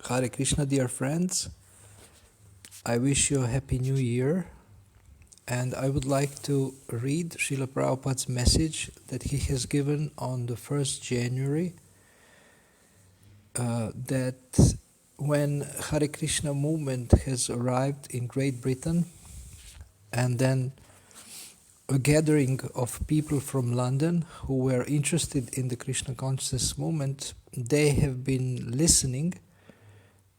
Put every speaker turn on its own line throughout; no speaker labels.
Hare Krishna, dear friends. I wish you a happy new year, and I would like to read Srila Prabhupada's message that he has given on the 1st January, that when Hare Krishna movement has arrived in Great Britain, and then a gathering of people from London who were interested in the Krishna consciousness movement, they have been listening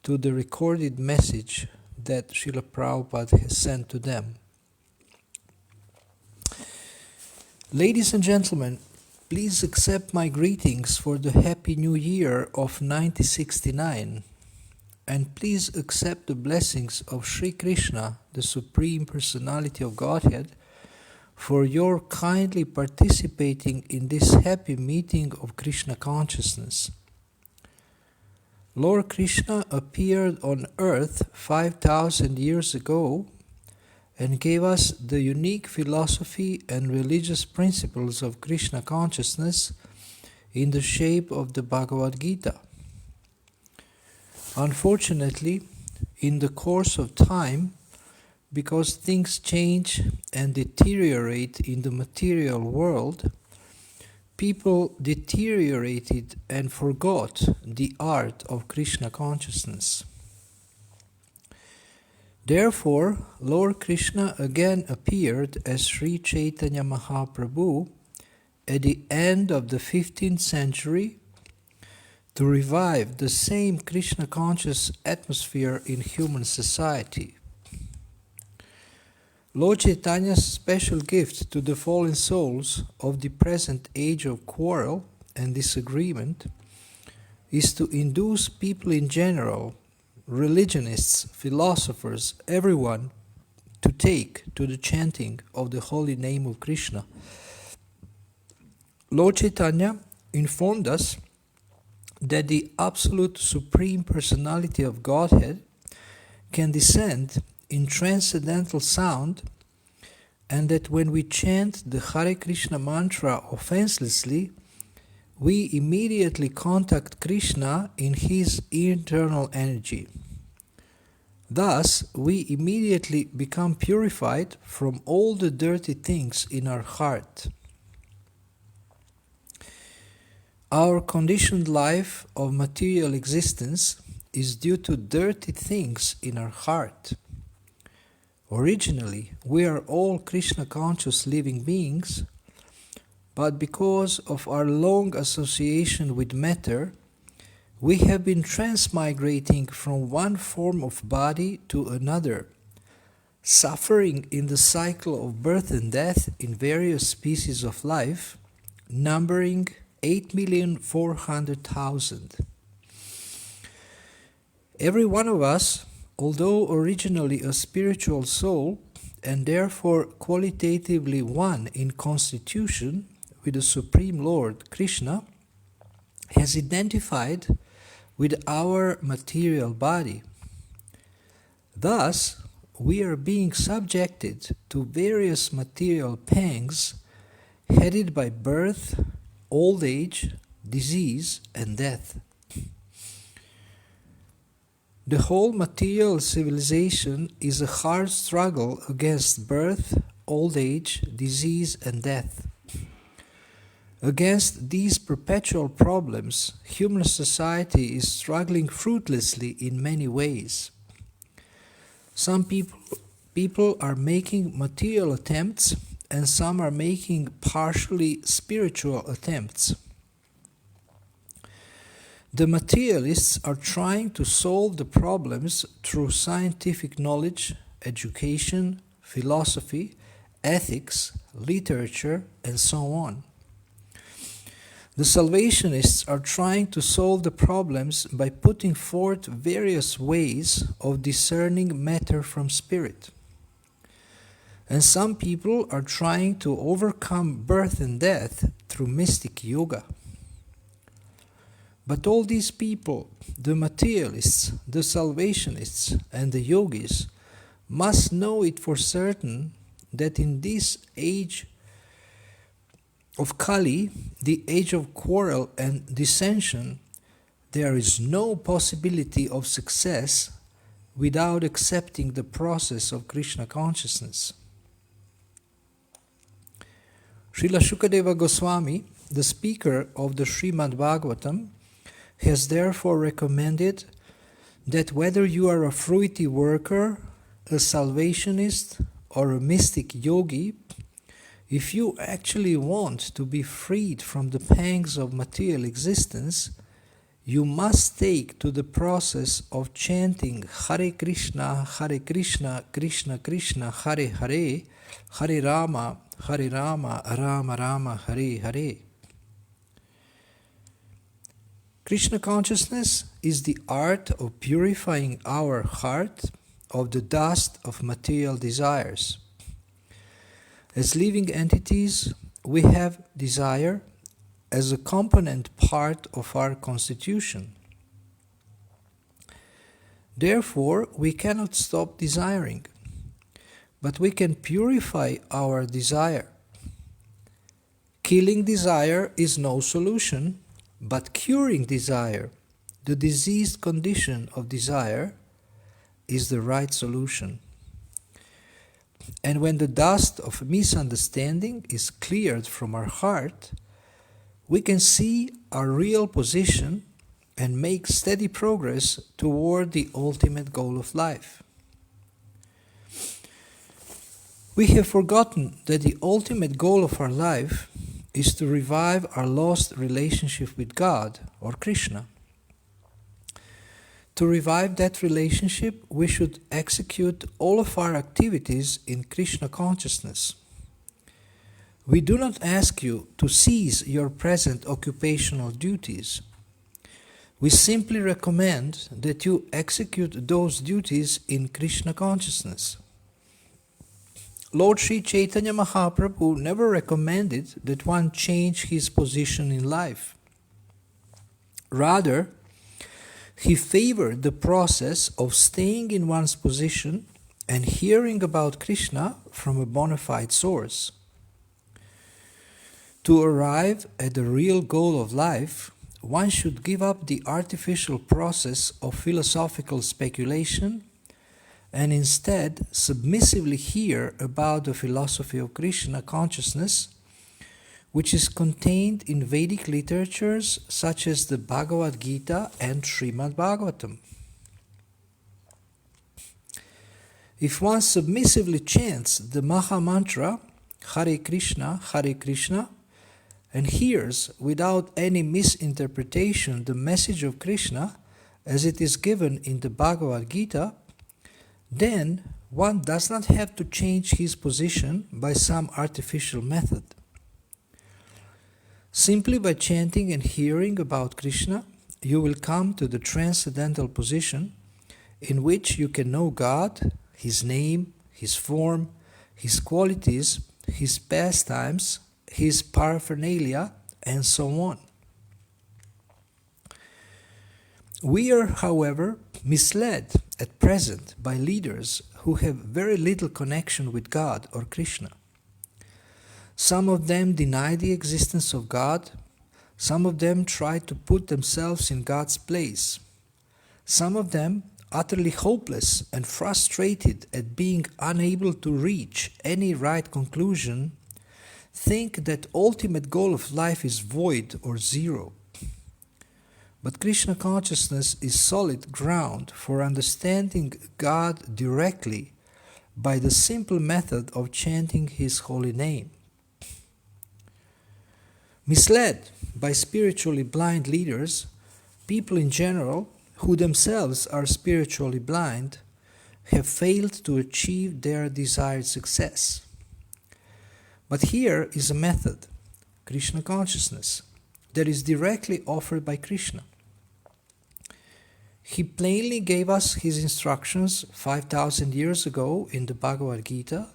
to the recorded message that Srila Prabhupada has sent to them. Ladies and gentlemen, please accept my greetings for the Happy New Year of 1969, and please accept the blessings of Sri Krishna, the Supreme Personality of Godhead, for your kindly participating in this happy meeting of Krishna consciousness. Lord Krishna appeared on earth 5,000 years ago and gave us the unique philosophy and religious principles of Krishna consciousness in the shape of the Bhagavad Gita. Unfortunately, in the course of time, because things change and deteriorate in the material world, people deteriorated and forgot the art of Krishna consciousness. Therefore, Lord Krishna again appeared as Sri Chaitanya Mahaprabhu at the end of the 15th century to revive the same Krishna conscious atmosphere in human society. Lord Chaitanya's special gift to the fallen souls of the present age of quarrel and disagreement is to induce people in general, religionists, philosophers, everyone, to take to the chanting of the holy name of Krishna. Lord Chaitanya informed us that the absolute Supreme Personality of Godhead can descend in transcendental sound, and that when we chant the Hare Krishna mantra offenselessly, we immediately contact Krishna in his internal energy. Thus, we immediately become purified from all the dirty things in our heart. Our conditioned life of material existence is due to dirty things in our heart. Originally, we are all Krishna-conscious living beings, but because of our long association with matter, we have been transmigrating from one form of body to another, suffering in the cycle of birth and death in various species of life, numbering 8,400,000. Every one of us, although originally a spiritual soul and therefore qualitatively one in constitution with the Supreme Lord Krishna, has identified with our material body. Thus, we are being subjected to various material pangs headed by birth, old age, disease, and death. The whole material civilization is a hard struggle against birth, old age, disease, and death. Against these perpetual problems, human society is struggling fruitlessly in many ways. Some people are making material attempts, and some are making partially spiritual attempts. The materialists are trying to solve the problems through scientific knowledge, education, philosophy, ethics, literature, and so on. The Salvationists are trying to solve the problems by putting forth various ways of discerning matter from spirit. And some people are trying to overcome birth and death through mystic yoga. But all these people, the materialists, the Salvationists, and the yogis, must know it for certain that in this age of Kali, the age of quarrel and dissension, there is no possibility of success without accepting the process of Krishna consciousness. Srila Shukadeva Goswami, the speaker of the Srimad Bhagavatam, has therefore recommended that whether you are a fruity worker, a salvationist, or a mystic yogi, if you actually want to be freed from the pangs of material existence, you must take to the process of chanting Hare Krishna, Krishna Krishna, Hare Hare, Hare Rama, Rama Rama, Hare Hare. Krishna consciousness is the art of purifying our heart of the dust of material desires. As living entities, we have desire as a component part of our constitution. Therefore, we cannot stop desiring, but we can purify our desire. Killing desire is no solution, but curing desire, the diseased condition of desire, is the right solution. And when the dust of misunderstanding is cleared from our heart, we can see our real position and make steady progress toward the ultimate goal of life. We have forgotten that the ultimate goal of our life is to revive our lost relationship with God or Krishna. To revive that relationship, we should execute all of our activities in Krishna consciousness. We do not ask you to cease your present occupational duties. We simply recommend that you execute those duties in Krishna consciousness. Lord Sri Chaitanya Mahaprabhu never recommended that one change his position in life. Rather, he favored the process of staying in one's position and hearing about Krishna from a bona fide source. To arrive at the real goal of life, one should give up the artificial process of philosophical speculation and instead submissively hear about the philosophy of Krishna consciousness, which is contained in Vedic literatures such as the Bhagavad Gita and Srimad Bhagavatam. If one submissively chants the Maha Mantra, Hare Krishna, and hears without any misinterpretation the message of Krishna as it is given in the Bhagavad Gita, then one does not have to change his position by some artificial method. Simply by chanting and hearing about Krishna, you will come to the transcendental position in which you can know God, His name, His form, His qualities, His pastimes, His paraphernalia, and so on. We are, however, misled at present by leaders who have very little connection with God or Krishna. Some of them deny the existence of God. Some of them try to put themselves in God's place. Some of them, utterly hopeless and frustrated at being unable to reach any right conclusion, think that ultimate goal of life is void or zero. But Krishna consciousness is solid ground for understanding God directly by the simple method of chanting His holy name. Misled by spiritually blind leaders, people in general, who themselves are spiritually blind, have failed to achieve their desired success. But here is a method, Krishna consciousness, that is directly offered by Krishna. He plainly gave us His instructions 5,000 years ago in the Bhagavad Gita,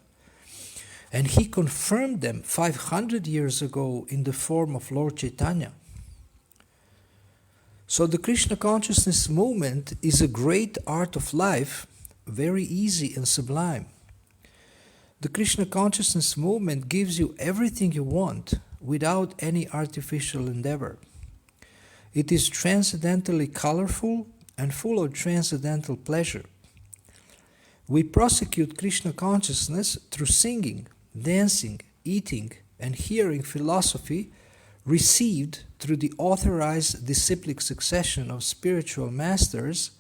and He confirmed them 500 years ago in the form of Lord Chaitanya. So the Krishna consciousness movement is a great art of life, very easy and sublime. The Krishna consciousness movement gives you everything you want without any artificial endeavor. It is transcendently colorful and full of transcendental pleasure. We prosecute Krishna consciousness through singing, dancing, eating, and hearing philosophy received through the authorized disciplic succession of spiritual masters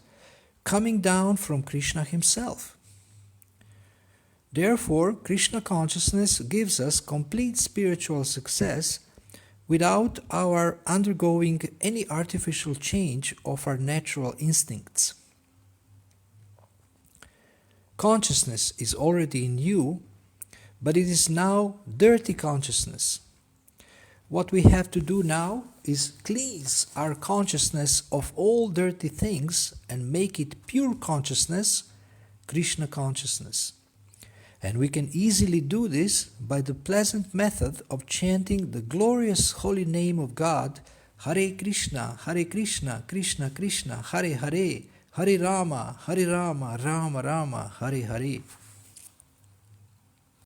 coming down from Krishna himself. Therefore, Krishna consciousness gives us complete spiritual success without our undergoing any artificial change of our natural instincts. Consciousness is already in you, but it is now dirty consciousness. What we have to do now is cleanse our consciousness of all dirty things and make it pure consciousness, Krishna consciousness. And we can easily do this by the pleasant method of chanting the glorious holy name of God, Hare Krishna, Krishna Krishna, Hare Hare, Hare Rama, Rama Rama, Hare Hare.